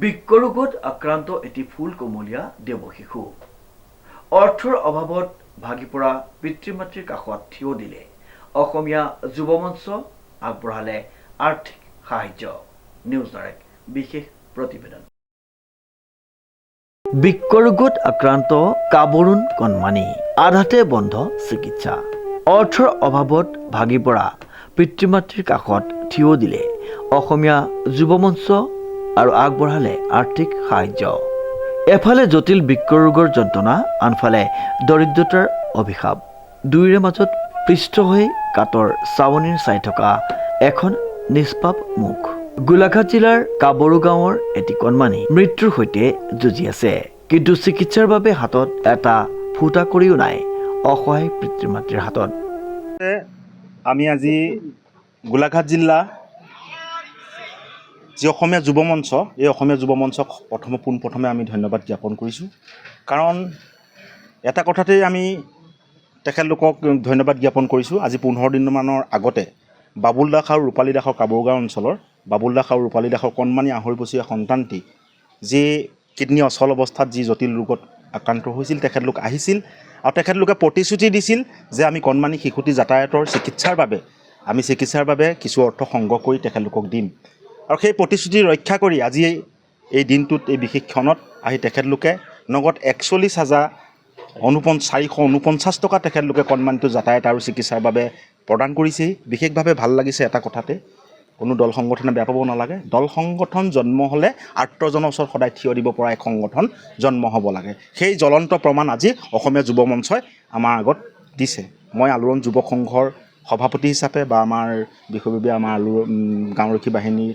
বৃক্কৰোগত আক্ৰান্ত এটি ফুল কোমলীয়া দেৱশিশু অৰ্থৰ অভাৱত ভাগি পৰা পিতৃ মাতৃৰ কাষত থিয় দিলে অসমীয়া যুৱ মঞ্চ আগবঢ়ালে আৰ্থিক সাহায্য নিউজ ডাইৰেক্ট বিশেষ প্ৰতিবেদন বৃক্কৰোগত আক্ৰান্ত কাবৰুণ কণমানি আধাতে বন্ধ চিকিৎসা অৰ্থৰ অভাৱত ভাগি পৰা পিতৃ মাতৃৰ কাষত থিয় দিলে অসমীয়া যুৱ মঞ্চ আৰু আগবঢ়ালে আৰ্থিক সাহায্য এফালে জটিল বৃক্কৰোগৰ যন্ত্ৰণা আনফালে দৰিদ্ৰতাৰ অভিশাপ দুয়োৰে মাজত পৃষ্ঠ হৈ কাটৰ চাৱনিৰ চাই থকা এখন নিষ্পাপ মুখ গোলাঘাট জিলাৰ কাবৰু গাঁৱৰ এটি কণমানি মৃত্যুৰ সৈতে যুঁজি আছে কিন্তু চিকিৎসাৰ বাবে হাতত এটা ফুটা কৰিও নাই অসহায় পিতৃ মাতৃৰ হাতত আমি আজি গোলাঘাট জিলা যি অসমীয়া যুৱ মঞ্চ এই অসমীয়া যুৱ মঞ্চক পোনপ্ৰথমে আমি ধন্যবাদ জ্ঞাপন কৰিছোঁ কাৰণ এটা কথাতেই আমি তেখেতলোকক ধন্যবাদ জ্ঞাপন কৰিছোঁ আজি 15 দিনমানৰ আগতে বাবুল দাস আৰু ৰূপালী দাসৰ কাবৰুগাঁও অঞ্চলৰ বাবুল দাস আৰু ৰূপালী দাসৰ কণমানি 2.5 বছৰীয়া সন্তানটি যি কিডনী অচল অৱস্থাত যি জটিল ৰোগত আক্ৰান্ত হৈছিল তেখেতলোক আহিছিল আৰু তেখেতলোকে প্ৰতিশ্ৰুতি দিছিল যে আমি কণমানি শিশুটি যাতায়াতৰ চিকিৎসাৰ বাবে কিছু অৰ্থ সংগ্ৰহ কৰি তেখেতলোকক দিম আৰু সেই প্ৰতিশ্ৰুতি ৰক্ষা কৰি আজি এই দিনটোত এই বিশেষ ক্ষণত আহি তেখেতলোকে নগদ 41,449 টকা তেখেতলোকে কণমানিটো যাতায়াত আৰু চিকিৎসাৰ বাবে প্ৰদান কৰিছে বিশেষভাৱে ভাল লাগিছে এটা কথাতে কোনো দল সংগঠনে বেয়া পাব নালাগে দল সংগঠন জন্ম হ'লে আৰ্তজনৰ ওচৰত সদায় থিয় দিব পৰা এক সংগঠন জন্ম হ'ব লাগে সেই জ্বলন্ত প্ৰমাণ আজি অসমীয়া যুৱ মঞ্চই আমাৰ আগত দিছে মই আলোড়ন যুৱক সংঘৰ সভাপতি হিচাপে বা আমাৰ বিষয়ববীয়া আমাৰ গাঁওৰক্ষী বাহিনীৰ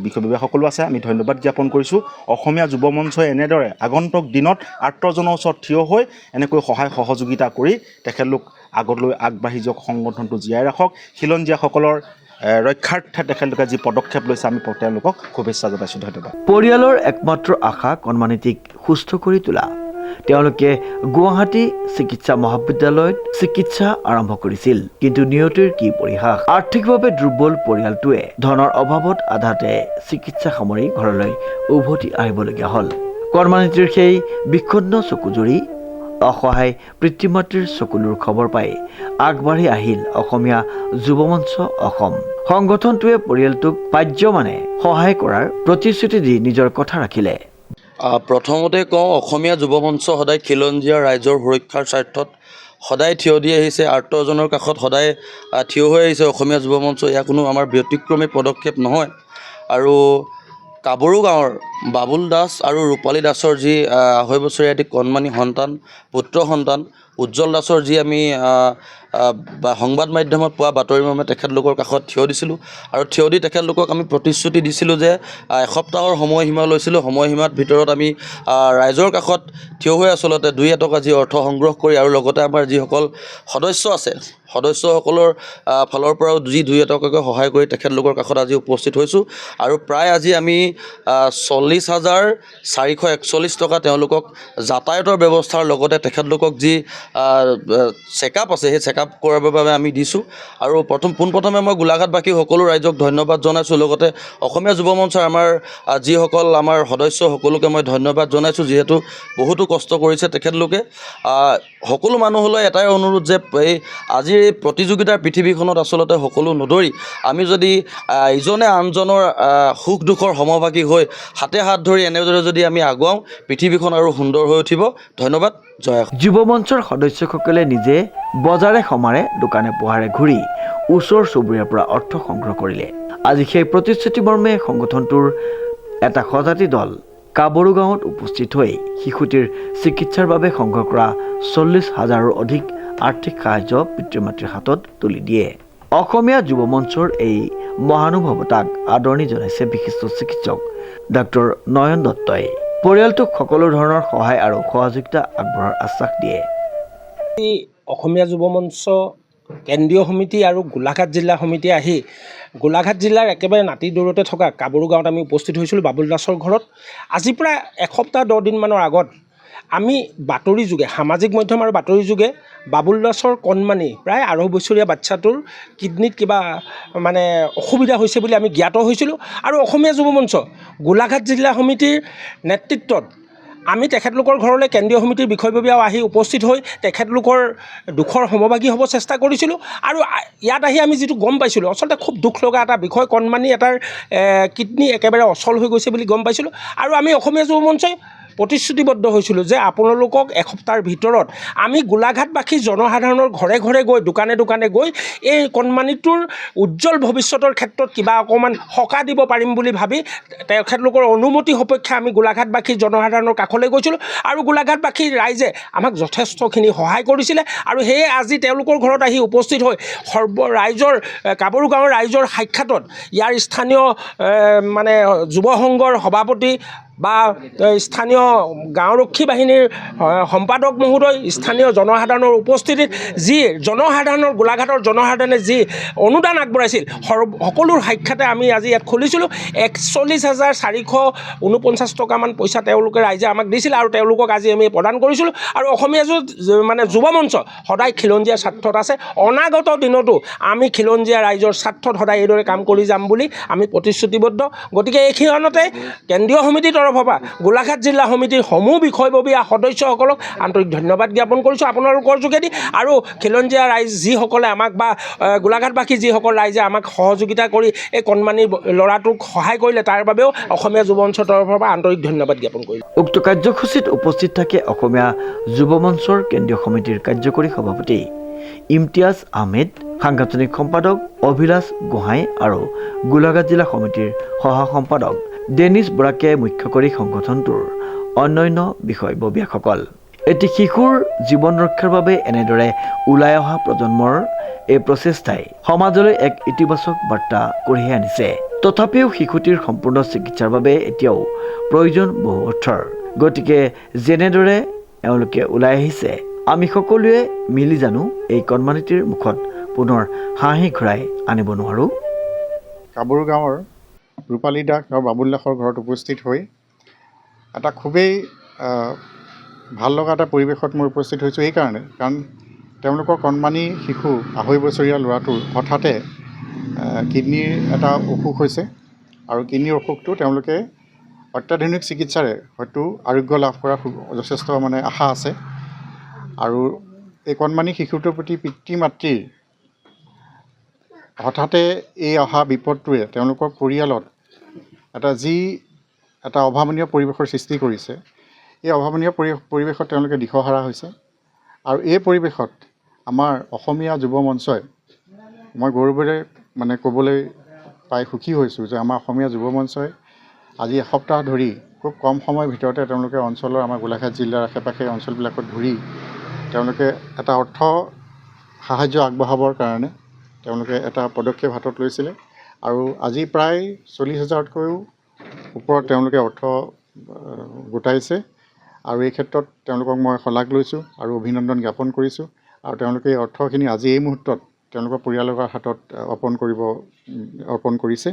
বিষয়ববীয়া সকলো আছে আমি ধন্যবাদ জ্ঞাপন কৰিছোঁ অসমীয়া যুৱ মঞ্চই এনেদৰে আগন্তুক দিনত আৰ্তজনৰ ওচৰত থিয় হৈ এনেকৈ সহায় সহযোগিতা কৰি তেখেতলোক আগলৈ আগবাঢ়ি যাওক সংগঠনটো জীয়াই ৰাখক খিলঞ্জীয়াসকলৰ ৰক্ষাৰ্থে তেখেতলোকে যি পদক্ষেপ লৈছে আমি তেওঁলোকক শুভেচ্ছা জনাইছোঁ ধন্যবাদ পৰিয়ালৰ একমাত্ৰ আশা কণমানিটিক সুস্থ কৰি তোলা তেওঁলোকে গুৱাহাটী চিকিৎসা মহাবিদ্যালয়ত চিকিৎসা আৰম্ভ কৰিছিল কিন্তু নিয়তিৰ কি পৰিহাস আৰ্থিকভাৱে দুৰ্বল পৰিয়ালটোৱে ধনৰ অভাৱত আধাতে চিকিৎসা সামৰি ঘৰলৈ উভতি আহিবলগীয়া হ'ল কণমানিটিৰ সেই বিষণ্ণ চকুজুৰি অসহায় পিতৃ মাতৃৰ চকুলোৰ খবৰ পাই আগবাঢ়ি আহিল অসমীয়া যুৱ মঞ্চ অসম সংগঠনটোৱে পৰিয়ালটোক পাৰ্যমানে সহায় কৰাৰ প্ৰতিশ্ৰুতি দি নিজৰ কথা ৰাখিলে প্ৰথমতে কওঁ অসমীয়া যুৱ মঞ্চ সদায় খিলঞ্জীয়া ৰাইজৰ সুৰক্ষাৰ স্বাৰ্থত সদায় থিয় দি আহিছে আৰ্তজনৰ কাষত সদায় থিয় হৈ আহিছে অসমীয়া যুৱ মঞ্চ এয়া কোনো আমাৰ ব্যতিক্ৰমী পদক্ষেপ নহয় আৰু কাবৰু গাঁৱৰ বাবুল দাস আৰু ৰূপালী দাসৰ যি 2.5 বছৰীয়া এটি কণমানি সন্তান পুত্ৰ সন্তান উজ্জ্বল দাসৰ যি আমি সংবাদ মাধ্যমত পোৱা বাতৰি মৰ্মে তেখেতলোকৰ কাষত থিয় দিছিলোঁ আৰু থিয় দি তেখেতলোকক আমি প্ৰতিশ্ৰুতি দিছিলোঁ যে এসপ্তাহৰ সময়সীমা লৈছিলোঁ সময়সীমাৰ ভিতৰত আমি ৰাইজৰ কাষত থিয় হৈ আচলতে 2 টকা যি অৰ্থ সংগ্ৰহ কৰি আৰু লগতে আমাৰ যিসকল সদস্য আছে সদস্যসকলৰ ফালৰ পৰাও যি 2 টকাকৈ সহায় কৰি তেখেতলোকৰ কাষত আজি উপস্থিত হৈছোঁ আৰু প্ৰায় আজি আমি 40,441 টকা তেওঁলোকক যাতায়াতৰ ব্যৱস্থাৰ লগতে তেখেতলোকক যি চেকআপ আছে সেই চেকআপ কৰাৰ বাবে আমি দিছোঁ আৰু পোনপ্ৰথমে মই গোলাঘাটবাসী সকলো ৰাইজক ধন্যবাদ জনাইছোঁ লগতে অসমীয়া যুৱ মঞ্চৰ আমাৰ যিসকল আমাৰ সদস্য সকলোকে মই ধন্যবাদ জনাইছোঁ যিহেতু বহুতো কষ্ট কৰিছে তেখেতলোকে সকলো মানুহলৈ এটাই অনুৰোধ যে এই আজিৰ এই প্ৰতিযোগিতাৰ পৃথিৱীখনত আচলতে সকলো নদৰি আমি যদি ইজনে আনজনৰ সুখ দুখৰ সমভাগী হৈ হাতে হাত ধৰি এনেদৰে যদি আমি আগুৱাওঁ পৃথিৱীখন আৰু সুন্দৰ হৈ উঠিব ধন্যবাদ জয় যুৱ মঞ্চৰ সদস্যসকলে নিজে বজাৰে সমাৰে দোকানে পোহাৰে ঘূৰি ওচৰ চুবুৰীয়াৰ পৰা অৰ্থ সংগ্ৰহ কৰিলে আজি সেই প্ৰতিশ্ৰুতি মৰ্মে সংগঠনটোৰ এটা সজাতি দল কাবৰু গাঁৱত উপস্থিত হৈ শিশুটিৰ চিকিৎসাৰ বাবে সংগ্ৰহ কৰা 40,000ৰো অধিক আৰ্থিক সাহায্য পিতৃ মাতৃৰ হাতত তুলি দিয়ে অসমীয়া যুৱ মঞ্চৰ এই মহানুভৱতাক আদৰণি জনাইছে বিশিষ্ট চিকিৎসক ডক্টৰ নয়ন দত্তই পৰিয়ালটোক সকলো ধৰণৰ সহায় আৰু সহযোগিতা আগবঢ়োৱাৰ আশ্বাস দিয়ে অসমীয়া যুৱ মঞ্চ কেন্দ্ৰীয় সমিতি আৰু গোলাঘাট জিলা সমিতি আহি গোলাঘাট জিলাৰ একেবাৰে নাতি দূৰতে থকা কাবৰু গাঁৱত আমি উপস্থিত হৈছিলোঁ বাবুল দাসৰ ঘৰত আজিৰ পৰা এসপ্তাহ 10 দিনমানৰ আগত আমি বাতৰি যোগে সামাজিক মাধ্যম আৰু বাতৰি যোগে বাবুল দাসৰ কণমানি প্ৰায় 2.5 বছৰীয়া বাচ্চাটোৰ কিডনীত কিবা মানে অসুবিধা হৈছে বুলি আমি জ্ঞাত হৈছিলোঁ আৰু অসমীয়া যুৱ মঞ্চ গোলাঘাট জিলা সমিতিৰ নেতৃত্বত আমি তেখেতলোকৰ ঘৰলৈ কেন্দ্ৰীয় সমিতিৰ বিষয়ববীয়াও আহি উপস্থিত হৈ তেখেতলোকৰ দুখৰ সমভাগী হ'ব চেষ্টা কৰিছিলোঁ আৰু ইয়াত আহি আমি যিটো গম পাইছিলোঁ আচলতে খুব দুখ লগা এটা বিষয় কণমানি এটাৰ কিডনী একেবাৰে অচল হৈ গৈছে বুলি গম পাইছিলোঁ আৰু আমি অসমীয়া যুৱ মঞ্চই প্ৰতিশ্ৰুতিবদ্ধ হৈছিলোঁ যে আপোনালোকক এসপ্তাহৰ ভিতৰত আমি গোলাঘাটবাসী জনসাধাৰণৰ ঘৰে ঘৰে গৈ দোকানে দোকানে গৈ এই কণমানিটোৰ উজ্জ্বল ভৱিষ্যতৰ ক্ষেত্ৰত কিবা অকণমান সকাহ দিব পাৰিম বুলি ভাবি তেখেতলোকৰ অনুমতি সপক্ষে আমি গোলাঘাটবাসী জনসাধাৰণৰ কাষলৈ গৈছিলোঁ আৰু গোলাঘাটবাসী ৰাইজে আমাক যথেষ্টখিনি সহায় কৰিছিলে আৰু সেয়ে আজি তেওঁলোকৰ ঘৰত আহি উপস্থিত হৈ ৰাইজৰ কাবৰু গাঁৱৰ ৰাইজৰ সাক্ষাতত ইয়াৰ স্থানীয় মানে যুৱ সংঘৰ সভাপতি বা স্থানীয় গাঁওৰক্ষী বাহিনীৰ সম্পাদক মহোদয় স্থানীয় জনসাধাৰণৰ উপস্থিতিত যি জনসাধাৰণৰ গোলাঘাটৰ জনসাধাৰণে যি অনুদান আগবঢ়াইছিল সকলোৰ সাক্ষাতে আমি আজি ইয়াত খুলিছিলোঁ 41,449 টকামান পইচা তেওঁলোকে ৰাইজে আমাক দিছিল আৰু তেওঁলোকক আজি আমি প্ৰদান কৰিছিলোঁ আৰু অসমীয়া মানে যুৱ মঞ্চ সদায় খিলঞ্জীয়া স্বাৰ্থত আছে অনাগত দিনতো আমি খিলঞ্জীয়া ৰাইজৰ স্বাৰ্থত সদায় এইদৰে কাম কৰি যাম বুলি আমি প্ৰতিশ্ৰুতিবদ্ধ গতিকে এইখিনিতে কেন্দ্ৰীয় সমিতিৰ তৰফৰ পৰা গোলাঘাট জিলা সমিতিৰ সমূহ বিষয়ববীয়া সদস্যসকলক আন্তৰিক ধন্যবাদ জ্ঞাপন কৰিছোঁ আপোনালোকৰ যোগেদি আৰু খিলঞ্জীয়া ৰাইজ যিসকলে আমাক বা গোলাঘাটবাসী যিসকল ৰাইজে আমাক সহযোগিতা কৰি এই কণমানি ল'ৰাটোক সহায় কৰিলে তাৰ বাবেও অসমীয়া যুৱ মঞ্চৰ তৰফৰ পৰা আন্তৰিক ধন্যবাদ জ্ঞাপন কৰিলোঁ উক্ত কাৰ্যসূচীত উপস্থিত থাকে অসমীয়া যুৱ মঞ্চৰ কেন্দ্ৰীয় সমিতিৰ কাৰ্যকৰী সভাপতি ইমতিয়াজ আহমেদ, সাংগঠনিক সম্পাদক অভিলাষ গোহাঁই আৰু গোলাঘাট জিলা সমিতিৰ সহ সম্পাদক ডেনিছ বৰাকে মুখ্য কৰি সংগঠনটোৰ অন্যান্য বিষয়ববীয়াসকল। এটি শিশুৰ জীৱন ৰক্ষাৰ বাবে এনেদৰে ওলাই অহা প্ৰজন্মৰ এই প্ৰচেষ্টাই সমাজলৈ এক ইতিবাচক বাৰ্তা কঢ়িয়াই আনিছে। তথাপিও শিশুটিৰ সম্পূৰ্ণ চিকিৎসাৰ বাবে এতিয়াও প্ৰয়োজন বহু অৰ্থৰ। গতিকে যেনেদৰে এওঁলোকে ওলাই আহিছে আমি সকলোৱে মিলি জানো এই কণমানিটিৰ মুখত পুনৰ হাঁহি ঘূৰাই আনিব নোৱাৰোঁ। কাবৰু গাঁৱৰ ৰূপালী দাস আৰু বাবুল দাসৰ ঘৰত উপস্থিত হৈ এটা খুবেই ভাল লগা এটা পৰিৱেশত মই উপস্থিত হৈছোঁ এইকাৰণে কাৰণ তেওঁলোকৰ কণমানি শিশু 2.5 বছৰীয়া ল'ৰাটোৰ হঠাতে কিডনীৰ এটা অসুখ হৈছে আৰু কিডনীৰ অসুখটো তেওঁলোকে অত্যাধুনিক চিকিৎসাৰে হয়তো আৰোগ্য লাভ কৰাৰ যথেষ্ট মানে আশা আছে আৰু এই কণমানি শিশুটোৰ প্ৰতি পিতৃ মাতৃৰ হঠাতে এই অহা বিপদটোৱে তেওঁলোকৰ পৰিয়ালত এটা অভাৱনীয় পৰিৱেশৰ সৃষ্টি কৰিছে। এই অভাৱনীয় পৰিৱেশত তেওঁলোকে দিশহাৰা হৈছে আৰু এই পৰিৱেশত আমাৰ অসমীয়া যুৱ মঞ্চই মই গৌৰৱেৰে মানে ক'বলৈ পাই সুখী হৈছোঁ যে আমাৰ অসমীয়া যুৱ মঞ্চই আজি এসপ্তাহ ধৰি খুব কম সময়ৰ ভিতৰতে তেওঁলোকে অঞ্চলৰ আমাৰ গোলাঘাট জিলাৰ আশে পাশে অঞ্চলবিলাকত ঘূৰি তেওঁলোকে এটা অৰ্থ সাহায্য আগবঢ়াবৰ কাৰণে তেওঁলোকে এটা পদক্ষেপ হাতত লৈছিলে আৰু আজি প্ৰায় 40,000তকৈও ওপৰত তেওঁলোকে অৰ্থ গোটাইছে আৰু এই ক্ষেত্ৰত তেওঁলোকক মই শলাগ লৈছোঁ আৰু অভিনন্দন জ্ঞাপন কৰিছোঁ আৰু তেওঁলোকে এই অৰ্থখিনি আজি এই মুহূৰ্তত তেওঁলোকৰ পৰিয়ালৰ হাতত অৰ্পণ কৰিছে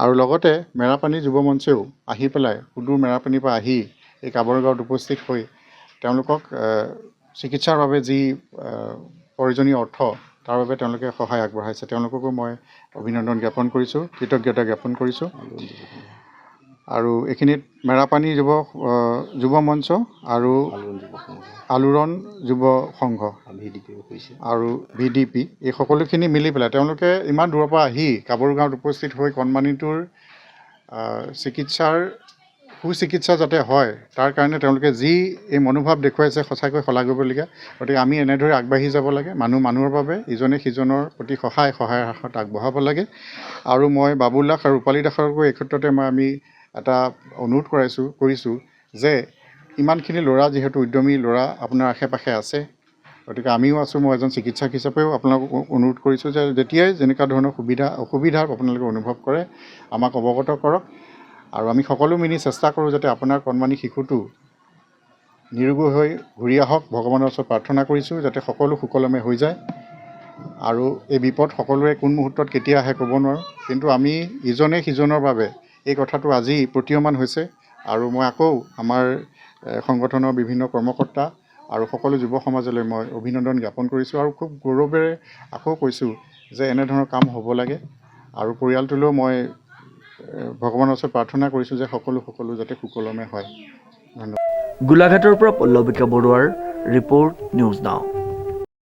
আৰু লগতে মেৰাপানী যুৱ মঞ্চেও আহি পেলাই সুদূৰ মেৰাপানীৰ পৰা আহি এই কাবৰু গাঁৱত উপস্থিত হৈ তেওঁলোকক চিকিৎসাৰ বাবে যি প্ৰয়োজনীয় অৰ্থ তাৰ বাবে তেওঁলোকে সহায় আগবঢ়াইছে তেওঁলোককো মই অভিনন্দন জ্ঞাপন কৰিছোঁ কৃতজ্ঞতা জ্ঞাপন কৰিছোঁ আৰু এইখিনিত মেৰাপানী যুৱ মঞ্চ আৰু আলোড়ন যুৱ সংঘ আৰু VDP এই সকলোখিনি মিলি পেলাই তেওঁলোকে ইমান দূৰৰ পৰা আহি কাবৰু গাঁৱত উপস্থিত হৈ কণমানিটোৰ সুচিকিৎসা যাতে হয় তাৰ কাৰণে তেওঁলোকে যি এই মনোভাৱ দেখুৱাইছে সঁচাকৈ শলাগ ল'বলগীয়া। গতিকে আমি এনেদৰে আগবাঢ়ি যাব লাগে মানুহৰ বাবে ইজনে সিজনৰ প্ৰতি সহায়ৰ হাত আগবঢ়াব লাগে আৰু মই বাবুল দাস আৰু ৰূপালী দাসকো এই ক্ষেত্ৰতে আমি এটা অনুৰোধ কৰিছোঁ যে ইমানখিনি ল'ৰা যিহেতু উদ্যমী ল'ৰা আপোনাৰ আশে পাশে আছে গতিকে আমিও আছোঁ মই এজন চিকিৎসক হিচাপেও আপোনালোকক অনুৰোধ কৰিছোঁ যে যেতিয়াই যেনেকুৱা ধৰণৰ অসুবিধাৰ আপোনালোকে অনুভৱ কৰে আমাক অৱগত কৰক আৰু আমি সকলো মিলি চেষ্টা কৰোঁ যাতে আপোনাৰ কণমানি শিশুটো নিৰোগী হৈ ঘূৰি আহক। ভগৱানৰ ওচৰত প্ৰাৰ্থনা কৰিছোঁ যাতে সকলো সুকলমে হৈ যায় আৰু এই বিপদ সকলোৰে কোন মুহূৰ্তত কেতিয়া আহে ক'ব নোৱাৰোঁ কিন্তু আমি ইজনে সিজনৰ বাবে এই কথাটো আজি প্ৰতীয়মান হৈছে আৰু মই আকৌ আমাৰ সংগঠনৰ বিভিন্ন কৰ্মকৰ্তা আৰু সকলো যুৱ সমাজলৈ মই অভিনন্দন জ্ঞাপন কৰিছোঁ আৰু খুব গৌৰৱেৰে আকৌ কৈছোঁ যে এনেধৰণৰ কাম হ'ব লাগে আৰু পৰিয়ালটোলৈও মই ভগৱানৰ ওচৰত প্ৰাৰ্থনা কৰিছোঁ যে সকলো যাতে সুকলমে হয়। ধন্যবাদ। গোলাঘাটৰ পৰা পল্লৱিকা বৰুৱাৰ ৰিপৰ্ট, নিউজ নাও।